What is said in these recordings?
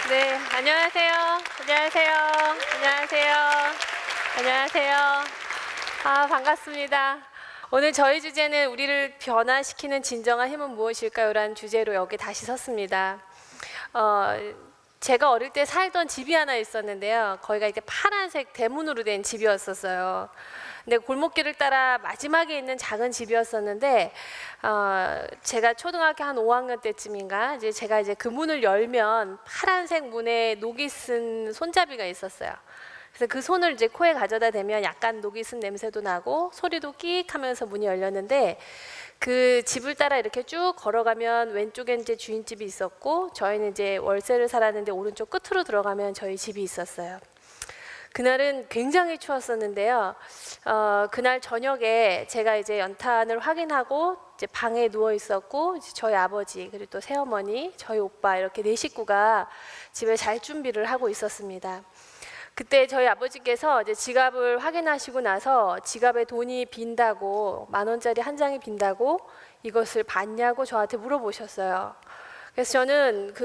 네, 안녕하세요. 안녕하세요. 안녕하세요. 안녕하세요. 반갑습니다. 오늘 저희 주제는 우리를 변화시키는 진정한 힘은 무엇일까요? 라는 주제로 여기 다시 섰습니다. 제가 어릴 때 살던 집이 하나 있었는데요. 거기가 이렇게 파란색 대문으로 된 집이었었어요. 근데 골목길을 따라 마지막에 있는 작은 집이었었는데, 제가 초등학교 한 5학년 때쯤인가, 이제 제가 그 문을 열면 파란색 문에 녹이 쓴 손잡이가 있었어요. 그래서 그 손을 이제 코에 가져다 대면 약간 녹이 쓴 냄새도 나고 소리도 끼익 하면서 문이 열렸는데, 그 집을 따라 이렇게 쭉 걸어가면 왼쪽엔 이제 주인집이 있었고, 저희는 이제 월세를 살았는데 오른쪽 끝으로 들어가면 저희 집이 있었어요. 그날은 굉장히 추웠었는데요. 그날 저녁에 제가 이제 연탄을 확인하고 이제 방에 누워 있었고, 이제 저희 아버지 그리고 또 새어머니, 저희 오빠 이렇게 네 식구가 집에 잘 준비를 하고 있었습니다. 그때 저희 아버지께서 이제 지갑을 확인하시고 나서 지갑에 돈이 빈다고, 10,000원짜리 한 장이 빈다고 이것을 봤냐고 저한테 물어보셨어요. 그래서 저는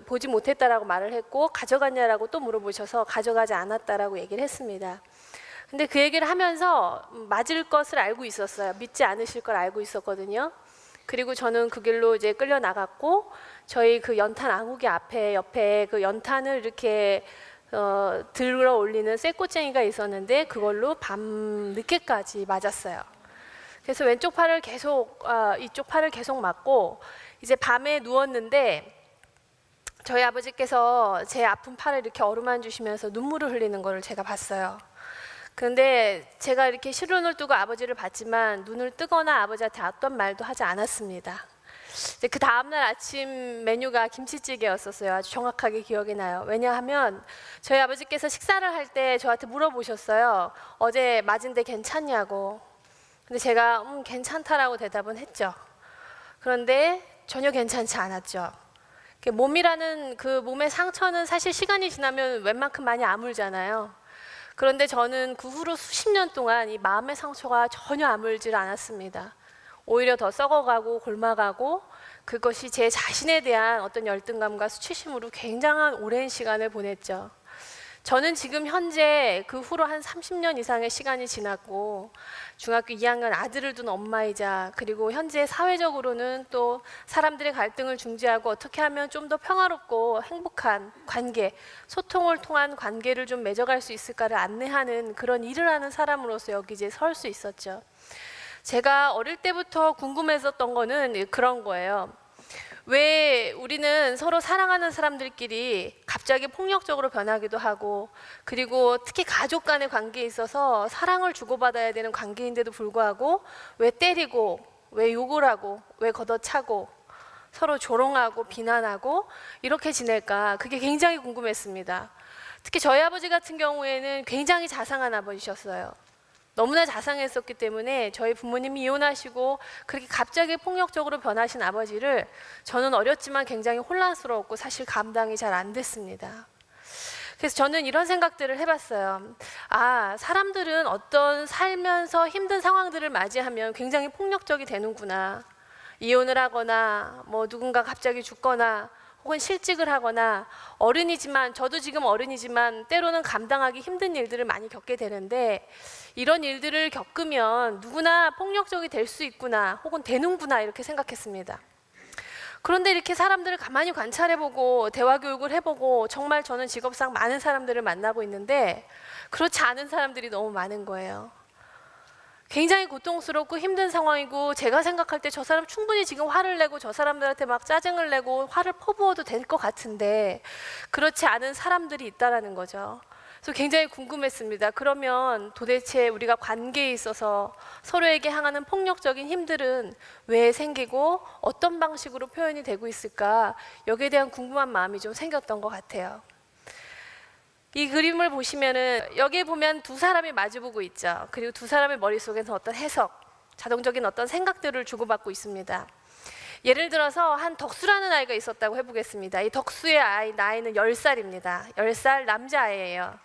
보지 못했다라고 말을 했고, 가져갔냐라고 또 물어보셔서 가져가지 않았다라고 얘기를 했습니다. 근데 그 얘기를 하면서 맞을 것을 알고 있었어요. 믿지 않으실 걸 알고 있었거든요. 그리고 저는 그 길로 이제 끌려 나갔고, 저희 그 연탄 앙후기 옆에 그 연탄을 이렇게 들어 올리는 쇠꼬챙이가 있었는데 그걸로 밤 늦게까지 맞았어요. 그래서 왼쪽 팔을 계속 이쪽 팔을 계속 맞고, 이제 밤에 누웠는데 저희 아버지께서 제 아픈 팔을 이렇게 어루만 주시면서 눈물을 흘리는 것을 제가 봤어요. 그런데 제가 이렇게 시눈을 뜨고 아버지를 봤지만 눈을 뜨거나 아버지한테 어떤 말도 하지 않았습니다. 이제 그 다음날 아침 메뉴가 김치찌개였었어요. 아주 정확하게 기억이 나요. 왜냐하면 저희 아버지께서 식사를 할 때 저한테 물어보셨어요. 어제 맞은 데 괜찮냐고. 근데 제가 괜찮다라고 대답은 했죠. 그런데 전혀 괜찮지 않았죠. 몸이라는 그 몸의 상처는 사실 시간이 지나면 웬만큼 많이 아물잖아요. 그런데 저는 그 후로 수십 년 동안 이 마음의 상처가 전혀 아물질 않았습니다. 오히려 더 썩어가고 곪아가고, 그것이 제 자신에 대한 어떤 열등감과 수치심으로 굉장한 오랜 시간을 보냈죠. 저는 지금 현재 그 후로 한 30년 이상의 시간이 지났고, 중학교 2학년 아들을 둔 엄마이자, 그리고 현재 사회적으로는 또 사람들의 갈등을 중재하고 어떻게 하면 좀 더 평화롭고 행복한 관계, 소통을 통한 관계를 좀 맺어갈 수 있을까를 안내하는 그런 일을 하는 사람으로서 여기 이제 설 수 있었죠. 제가 어릴 때부터 궁금했었던 거는 그런 거예요. 왜 우리는 서로 사랑하는 사람들끼리 갑자기 폭력적으로 변하기도 하고, 그리고 특히 가족 간의 관계에 있어서 사랑을 주고받아야 되는 관계인데도 불구하고 왜 때리고, 왜 욕을 하고, 왜 걷어차고, 서로 조롱하고 비난하고 이렇게 지낼까? 그게 굉장히 궁금했습니다. 특히 저희 아버지 같은 경우에는 굉장히 자상한 아버지셨어요. 너무나 자상했었기 때문에 저희 부모님이 이혼하시고 그렇게 갑자기 폭력적으로 변하신 아버지를 저는 어렸지만 굉장히 혼란스러웠고 사실 감당이 잘 안 됐습니다. 그래서 저는 이런 생각들을 해봤어요. 사람들은 어떤 살면서 힘든 상황들을 맞이하면 굉장히 폭력적이 되는구나. 이혼을 하거나 누군가 갑자기 죽거나 혹은 실직을 하거나, 어른이지만, 저도 지금 어른이지만 때로는 감당하기 힘든 일들을 많이 겪게 되는데, 이런 일들을 겪으면 누구나 폭력적이 될 수 있구나, 혹은 되는구나 이렇게 생각했습니다. 그런데 이렇게 사람들을 가만히 관찰해보고 대화 교육을 해보고, 정말 저는 직업상 많은 사람들을 만나고 있는데 그렇지 않은 사람들이 너무 많은 거예요. 굉장히 고통스럽고 힘든 상황이고, 제가 생각할 때 저 사람 충분히 지금 화를 내고 저 사람들한테 막 짜증을 내고 화를 퍼부어도 될 것 같은데 그렇지 않은 사람들이 있다라는 거죠. 그래서 굉장히 궁금했습니다. 그러면 도대체 우리가 관계에 있어서 서로에게 향하는 폭력적인 힘들은 왜 생기고 어떤 방식으로 표현이 되고 있을까? 여기에 대한 궁금한 마음이 좀 생겼던 것 같아요. 이 그림을 보시면은 여기에 보면 두 사람이 마주보고 있죠. 그리고 두 사람의 머릿속에서 어떤 해석, 자동적인 어떤 생각들을 주고받고 있습니다. 예를 들어서 한 덕수라는 아이가 있었다고 해보겠습니다. 이 덕수의 나이는 10살입니다. 10살 남자아이예요.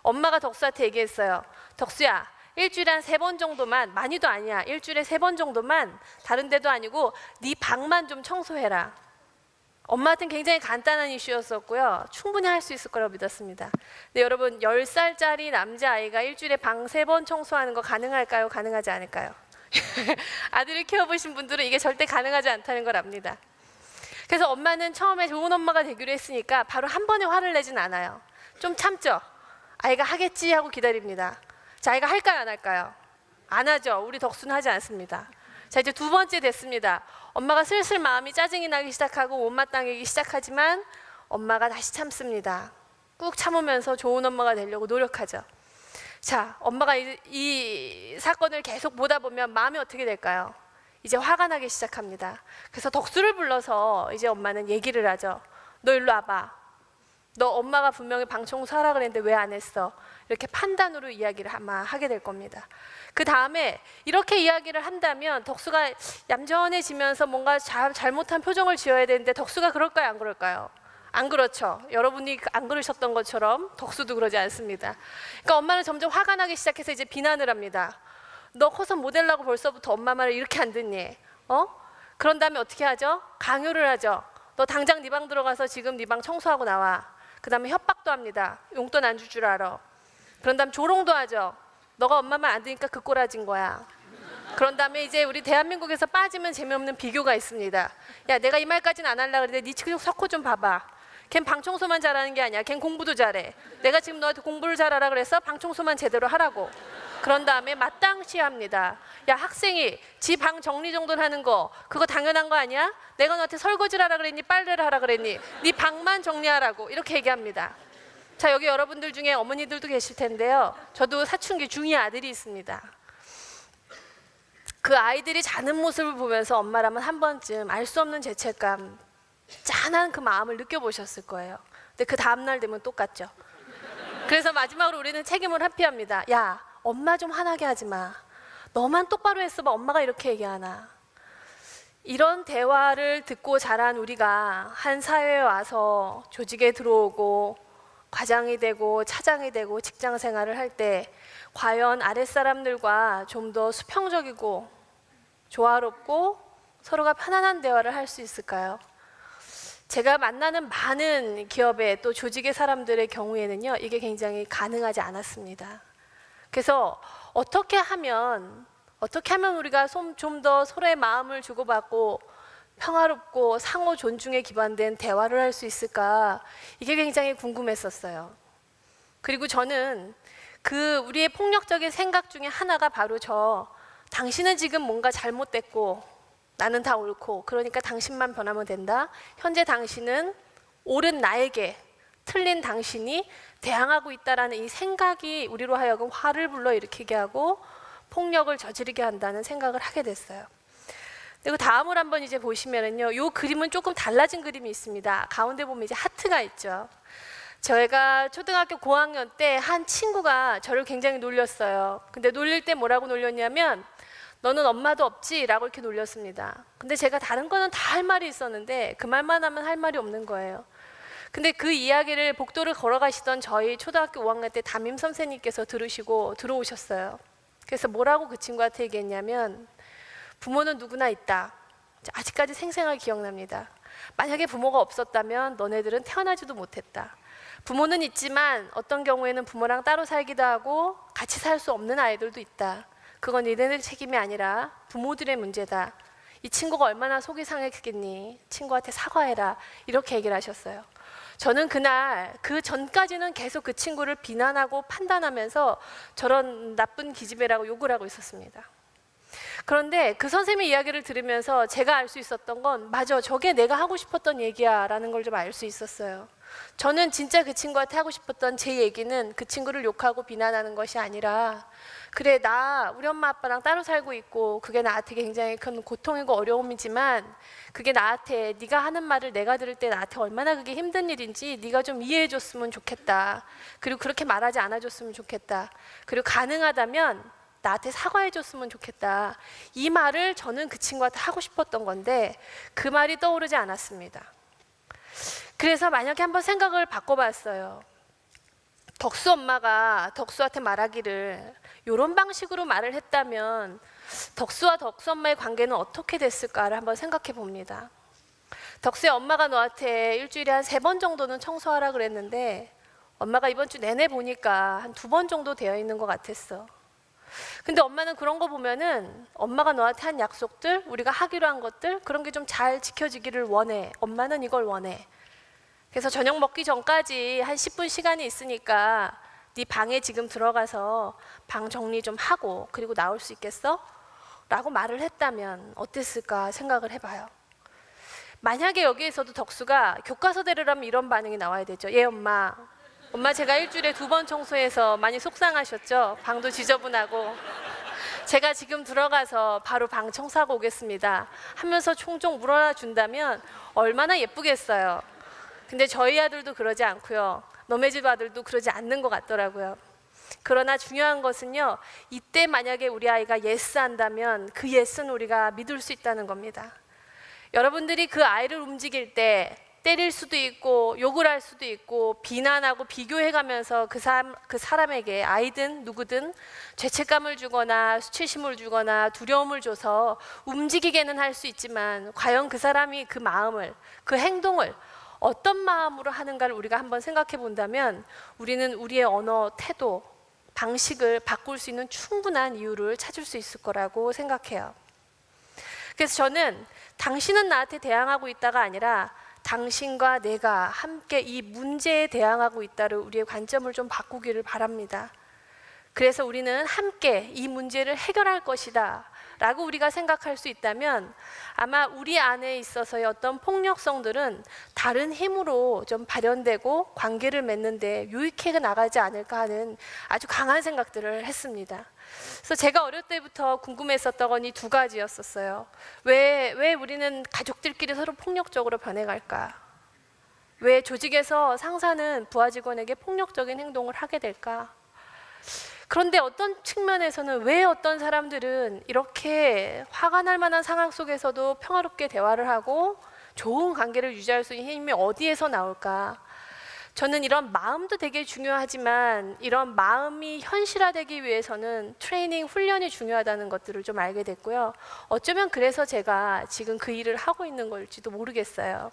엄마가 덕수한테 얘기했어요. 덕수야, 일주일에 한 3번 정도만, 많이도 아니야, 일주일에 3번 정도만, 다른 데도 아니고 네 방만 좀 청소해라. 엄마한테는 굉장히 간단한 이슈였었고요. 충분히 할 수 있을 거라고 믿었습니다. 근데 여러분 10살짜리 남자아이가 일주일에 방 3번 청소하는 거 가능할까요? 가능하지 않을까요? 아들을 키워보신 분들은 이게 절대 가능하지 않다는 걸 압니다. 그래서 엄마는 처음에 좋은 엄마가 되기로 했으니까 바로 한 번에 화를 내진 않아요. 좀 참죠. 아이가 하겠지 하고 기다립니다. 자, 아이가 할까요? 안 할까요? 안 하죠. 우리 덕수는 하지 않습니다. 자, 이제 2번째 됐습니다. 엄마가 슬슬 마음이 짜증이 나기 시작하고 못마땅해지기 시작하지만 엄마가 다시 참습니다. 꾹 참으면서 좋은 엄마가 되려고 노력하죠. 자, 엄마가 이 사건을 계속 보다 보면 마음이 어떻게 될까요? 이제 화가 나기 시작합니다. 그래서 덕수를 불러서 이제 엄마는 얘기를 하죠. 너 일로 와봐. 너 엄마가 분명히 방 청소하라 그랬는데 왜 안 했어? 이렇게 판단으로 이야기를 아마 하게 될 겁니다. 그 다음에 이렇게 이야기를 한다면 덕수가 얌전해지면서 뭔가 잘못한 표정을 지어야 되는데 덕수가 그럴까요? 안 그럴까요? 안 그렇죠. 여러분이 안 그러셨던 것처럼 덕수도 그러지 않습니다. 그러니까 엄마는 점점 화가 나기 시작해서 이제 비난을 합니다. 너 커서 모델라고 벌써부터 엄마 말을 이렇게 안 듣니? 그런 다음에 어떻게 하죠? 강요를 하죠. 너 당장 네 방 들어가서 지금 네 방 청소하고 나와. 그 다음에 협박도 합니다. 용돈 안 줄 줄 알아. 그런 다음 조롱도 하죠. 너가 엄마 말 안 들으니까 그 꼬라진 거야. 그런 다음에 이제 우리 대한민국에서 빠지면 재미없는 비교가 있습니다. 야, 내가 이 말까지는 안 하려고 그랬는데 네 친구 석호 좀 봐봐. 걘 방청소만 잘하는 게 아니야. 걘 공부도 잘해. 내가 지금 너한테 공부를 잘하라 그래서 방청소만 제대로 하라고. 그런 다음에 마땅시합니다. 야, 학생이 지 방 정리 정돈 하는 거 그거 당연한 거 아니야? 내가 너한테 설거지를 하라 그랬니? 빨래를 하라 그랬니? 네 방만 정리하라고 이렇게 얘기합니다. 자, 여기 여러분들 중에 어머니들도 계실 텐데요. 저도 사춘기 중2 아들이 있습니다. 그 아이들이 자는 모습을 보면서 엄마라면 한 번쯤 알 수 없는 죄책감, 짠한 그 마음을 느껴보셨을 거예요. 근데 그 다음날 되면 똑같죠. 그래서 마지막으로 우리는 책임을 회피합니다. 야, 엄마 좀 화나게 하지 마. 너만 똑바로 했으면 엄마가 이렇게 얘기하나. 이런 대화를 듣고 자란 우리가 한 사회에 와서 조직에 들어오고 과장이 되고 차장이 되고 직장 생활을 할 때 과연 아랫사람들과 좀 더 수평적이고 조화롭고 서로가 편안한 대화를 할 수 있을까요? 제가 만나는 많은 기업의 또 조직의 사람들의 경우에는요, 이게 굉장히 가능하지 않았습니다. 그래서 어떻게 하면 우리가 좀 더 서로의 마음을 주고받고 평화롭고 상호 존중에 기반된 대화를 할 수 있을까, 이게 굉장히 궁금했었어요. 그리고 저는 우리의 폭력적인 생각 중에 하나가 바로 당신은 지금 뭔가 잘못됐고 나는 다 옳고 그러니까 당신만 변하면 된다. 현재 당신은 옳은 나에게 틀린 당신이 대항하고 있다라는 이 생각이 우리로 하여금 화를 불러일으키게 하고 폭력을 저지르게 한다는 생각을 하게 됐어요. 그리고 다음을 한번 이제 보시면은요, 이 그림은 조금 달라진 그림이 있습니다. 가운데 보면 이제 하트가 있죠. 저희가 초등학교 고학년 때 한 친구가 저를 굉장히 놀렸어요. 근데 놀릴 때 뭐라고 놀렸냐면 너는 엄마도 없지? 라고 이렇게 놀렸습니다. 근데 제가 다른 거는 다 할 말이 있었는데 그 말만 하면 할 말이 없는 거예요. 근데 그 이야기를 복도를 걸어가시던 저희 초등학교 5학년 때 담임 선생님께서 들으시고 들어오셨어요. 그래서 뭐라고 그 친구한테 얘기했냐면 부모는 누구나 있다. 아직까지 생생하게 기억납니다. 만약에 부모가 없었다면 너네들은 태어나지도 못했다. 부모는 있지만 어떤 경우에는 부모랑 따로 살기도 하고 같이 살 수 없는 아이들도 있다. 그건 니네들 책임이 아니라 부모들의 문제다. 이 친구가 얼마나 속이 상했겠니? 친구한테 사과해라. 이렇게 얘기를 하셨어요. 저는 그날 그 전까지는 계속 그 친구를 비난하고 판단하면서 저런 나쁜 기집애라고 욕을 하고 있었습니다. 그런데 그 선생님의 이야기를 들으면서 제가 알 수 있었던 건 맞아, 저게 내가 하고 싶었던 얘기야 라는 걸 좀 알 수 있었어요. 저는 진짜 그 친구한테 하고 싶었던 제 얘기는 그 친구를 욕하고 비난하는 것이 아니라 그래, 우리 엄마 아빠랑 따로 살고 있고 그게 나한테 굉장히 큰 고통이고 어려움이지만 그게 나한테 네가 하는 말을 내가 들을 때 나한테 얼마나 그게 힘든 일인지 네가 좀 이해해 줬으면 좋겠다. 그리고 그렇게 말하지 않아 줬으면 좋겠다. 그리고 가능하다면 나한테 사과해 줬으면 좋겠다. 이 말을 저는 그 친구한테 하고 싶었던 건데 그 말이 떠오르지 않았습니다. 그래서 만약에 한번 생각을 바꿔봤어요. 덕수 엄마가 덕수한테 말하기를 이런 방식으로 말을 했다면 덕수와 덕수 엄마의 관계는 어떻게 됐을까를 한번 생각해 봅니다. 덕수야, 엄마가 너한테 일주일에 한 3번 정도는 청소하라 그랬는데 엄마가 이번 주 내내 보니까 한 2번 정도 되어 있는 것 같았어. 근데 엄마는 그런 거 보면은 엄마가 너한테 한 약속들, 우리가 하기로 한 것들, 그런 게 좀 잘 지켜지기를 원해. 엄마는 이걸 원해. 그래서 저녁 먹기 전까지 한 10분 시간이 있으니까 네 방에 지금 들어가서 방 정리 좀 하고 그리고 나올 수 있겠어? 라고 말을 했다면 어땠을까 생각을 해봐요. 만약에 여기에서도 덕수가 교과서대로라면 이런 반응이 나와야 되죠. 예, 엄마. 엄마, 제가 일주일에 2번 청소해서 많이 속상하셨죠? 방도 지저분하고. 제가 지금 들어가서 바로 방 청소하고 오겠습니다 하면서 총총 물어나 준다면 얼마나 예쁘겠어요. 근데 저희 아들도 그러지 않고요. 너네 집 아들도 그러지 않는 것 같더라고요. 그러나 중요한 것은요, 이때 만약에 우리 아이가 예스 한다면 그 예스는 우리가 믿을 수 있다는 겁니다. 여러분들이 그 아이를 움직일 때 때릴 수도 있고 욕을 할 수도 있고 비난하고 비교해가면서 그 사람에게, 아이든 누구든 죄책감을 주거나 수치심을 주거나 두려움을 줘서 움직이게는 할 수 있지만 과연 그 사람이 그 마음을, 그 행동을 어떤 마음으로 하는가를 우리가 한번 생각해 본다면 우리는 우리의 언어, 태도, 방식을 바꿀 수 있는 충분한 이유를 찾을 수 있을 거라고 생각해요. 그래서 저는 당신은 나한테 대항하고 있다가 아니라 당신과 내가 함께 이 문제에 대항하고 있다를 우리의 관점을 좀 바꾸기를 바랍니다. 그래서 우리는 함께 이 문제를 해결할 것이다 라고 우리가 생각할 수 있다면 아마 우리 안에 있어서의 어떤 폭력성들은 다른 힘으로 좀 발현되고 관계를 맺는데 유익해 나가지 않을까 하는 아주 강한 생각들을 했습니다. 그래서 제가 어릴 때부터 궁금했었던 건 이 2가지였었어요. 왜 우리는 가족들끼리 서로 폭력적으로 변해갈까? 왜 조직에서 상사는 부하 직원에게 폭력적인 행동을 하게 될까? 그런데 어떤 측면에서는 왜 어떤 사람들은 이렇게 화가 날 만한 상황 속에서도 평화롭게 대화를 하고 좋은 관계를 유지할 수 있는 힘이 어디에서 나올까? 저는 이런 마음도 되게 중요하지만 이런 마음이 현실화되기 위해서는 트레이닝, 훈련이 중요하다는 것들을 좀 알게 됐고요. 어쩌면 그래서 제가 지금 그 일을 하고 있는 걸지도 모르겠어요.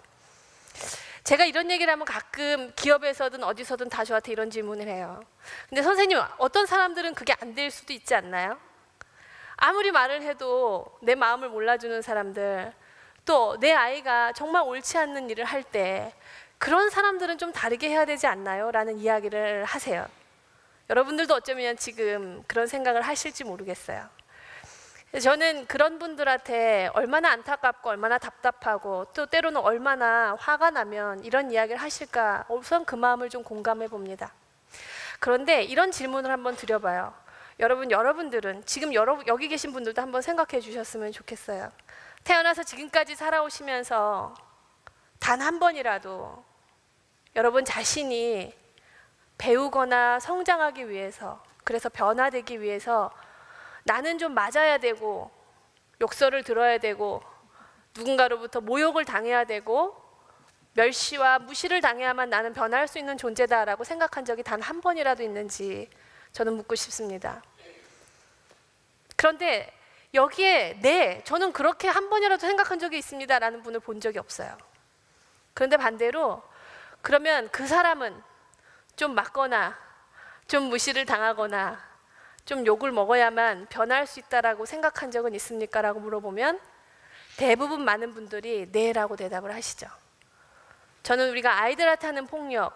제가 이런 얘기를 하면 가끔 기업에서든 어디서든 다 저한테 이런 질문을 해요. 근데 선생님, 어떤 사람들은 그게 안 될 수도 있지 않나요? 아무리 말을 해도 내 마음을 몰라주는 사람들, 또 내 아이가 정말 옳지 않는 일을 할 때 그런 사람들은 좀 다르게 해야 되지 않나요? 라는 이야기를 하세요. 여러분들도 어쩌면 지금 그런 생각을 하실지 모르겠어요. 저는 그런 분들한테 얼마나 안타깝고 얼마나 답답하고 또 때로는 얼마나 화가 나면 이런 이야기를 하실까, 우선 그 마음을 좀 공감해 봅니다. 그런데 이런 질문을 한번 드려봐요. 여러분들은 지금 여기 계신 분들도 한번 생각해 주셨으면 좋겠어요. 태어나서 지금까지 살아오시면서 단 한 번이라도 여러분 자신이 배우거나 성장하기 위해서, 그래서 변화되기 위해서 나는 좀 맞아야 되고 욕설을 들어야 되고 누군가로부터 모욕을 당해야 되고 멸시와 무시를 당해야만 나는 변할 수 있는 존재다라고 생각한 적이 단 한 번이라도 있는지 저는 묻고 싶습니다. 그런데 여기에 저는 그렇게 한 번이라도 생각한 적이 있습니다 라는 분을 본 적이 없어요. 그런데 반대로 그러면 그 사람은 좀 맞거나 좀 무시를 당하거나 좀 욕을 먹어야만 변할 수 있다라고 생각한 적은 있습니까? 라고 물어보면 대부분 많은 분들이 네라고 대답을 하시죠. 저는 우리가 아이들한테 하는 폭력,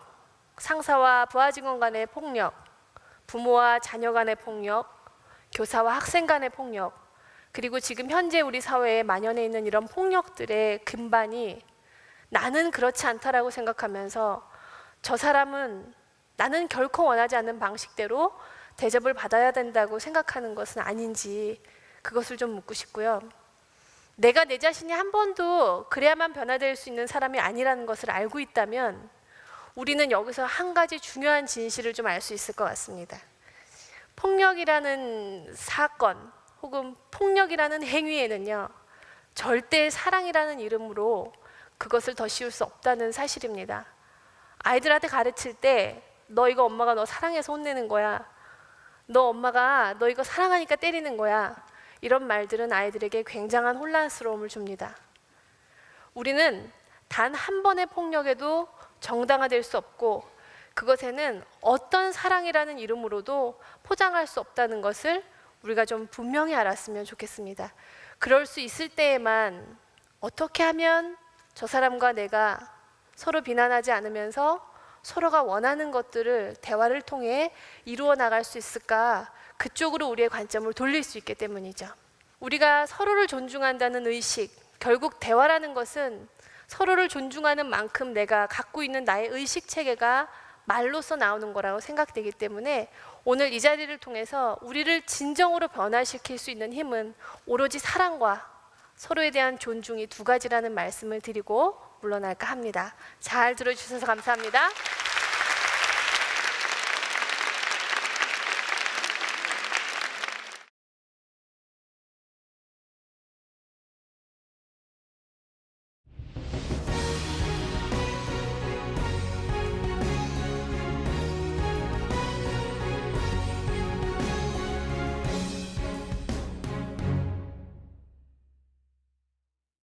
상사와 부하 직원 간의 폭력, 부모와 자녀 간의 폭력, 교사와 학생 간의 폭력, 그리고 지금 현재 우리 사회에 만연해 있는 이런 폭력들의 근반이 나는 그렇지 않다라고 생각하면서 저 사람은 나는 결코 원하지 않는 방식대로 대접을 받아야 된다고 생각하는 것은 아닌지 그것을 좀 묻고 싶고요. 내가 내 자신이 한 번도 그래야만 변화될 수 있는 사람이 아니라는 것을 알고 있다면 우리는 여기서 한 가지 중요한 진실을 좀 알 수 있을 것 같습니다. 폭력이라는 사건 혹은 폭력이라는 행위에는요, 절대 사랑이라는 이름으로 그것을 더 씌울 수 없다는 사실입니다. 아이들한테 가르칠 때 너 이거 엄마가 너 사랑해서 혼내는 거야, 너 엄마가 너 이거 사랑하니까 때리는 거야, 이런 말들은 아이들에게 굉장한 혼란스러움을 줍니다. 우리는 단 한 번의 폭력에도 정당화될 수 없고 그것에는 어떤 사랑이라는 이름으로도 포장할 수 없다는 것을 우리가 좀 분명히 알았으면 좋겠습니다. 그럴 수 있을 때에만 어떻게 하면 저 사람과 내가 서로 비난하지 않으면서 서로가 원하는 것들을 대화를 통해 이루어 나갈 수 있을까? 그쪽으로 우리의 관점을 돌릴 수 있기 때문이죠. 우리가 서로를 존중한다는 의식, 결국 대화라는 것은 서로를 존중하는 만큼 내가 갖고 있는 나의 의식 체계가 말로서 나오는 거라고 생각되기 때문에 오늘 이 자리를 통해서 우리를 진정으로 변화시킬 수 있는 힘은 오로지 사랑과 서로에 대한 존중이 두 가지라는 말씀을 드리고 물러날까 합니다. 잘 들어주셔서 감사합니다.